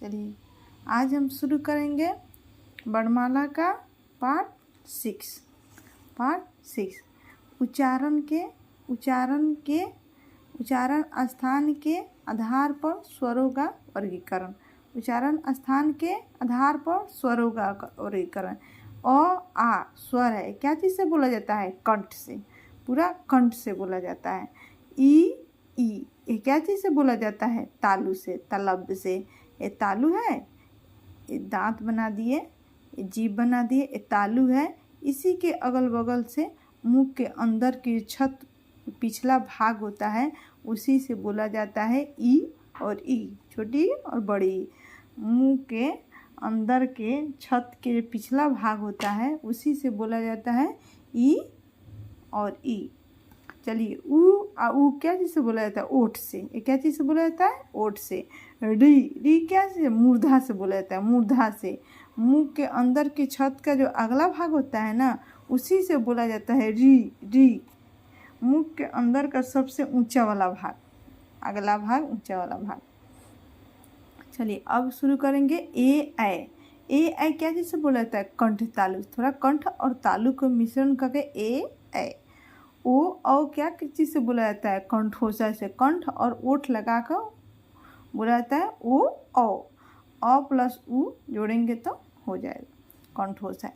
चलिए आज हम शुरू करेंगे वर्णमाला का पार्ट 6। उच्चारण स्थान के आधार पर स्वरों का वर्गीकरण। उच्चारण स्थान के आधार पर स्वरों का वर्गीकरण। अ आ स्वर है, क्या चीज़ से बोला जाता है? कंठ से, पूरा कंठ से बोला जाता है। ई ये क्या चीज़ से बोला जाता है? तालु से, तलब से। ये तालु है, ये दांत बना दिए, ये जीभ बना दिए, ये तालु है। इसी के अगल बगल से मुंह के अंदर की छत पिछला भाग होता है, उसी से बोला जाता है ई और ई, छोटी और बड़ी। मुंह के अंदर के छत के पिछला भाग होता है, उसी से बोला जाता है ई और ई। चलिए ऊ क्या चीज़ से बोला जाता है? ओठ से। ये क्या चीज़ से बोला जाता है? ओठ से। री क्या से? मूर्धा से बोला जाता है, मूर्धा से। मुंह के अंदर की छत का जो अगला भाग होता है ना, उसी से बोला जाता है री। मुंह के अंदर का सबसे ऊंचा वाला भाग, अगला भाग, ऊंचा वाला भाग। चलिए अब शुरू करेंगे ए ऐ क्या चीज़ से बोला जाता है? कंठ तालु। थोड़ा कंठ और तालु को मिश्रण करके ए ऐ। ओ क्या किस चीज़ से बोला जाता है? कंठोसा से। कंठ और ओठ लगाकर बोला जाता है ओ औ। अ प्लस उ जोड़ेंगे तो हो जाएगा कंठोसा।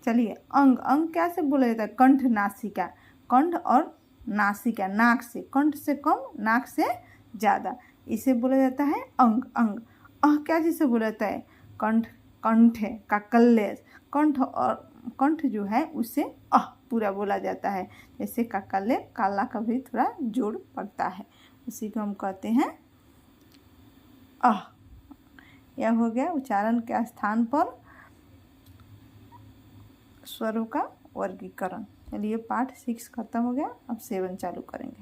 चलिए अंग क्या से बोला जाता है? कंठ नासिका। कंठ और नासिका, नाक से, कंठ से कम, नाक से ज़्यादा, इसे बोला जाता है अंग। क्या चीज़ से बोला जाता है? कंठ है का कल्लेस। कंठ और कंठ जो है उससे पूरा बोला जाता है। जैसे काकल्ले, काला का भी थोड़ा जोड़ पड़ता है, उसी को हम कहते हैं यह हो गया उच्चारण के स्थान पर स्वरों का वर्गीकरण। चलिए पार्ट 6 खत्म हो गया, अब 7 चालू करेंगे।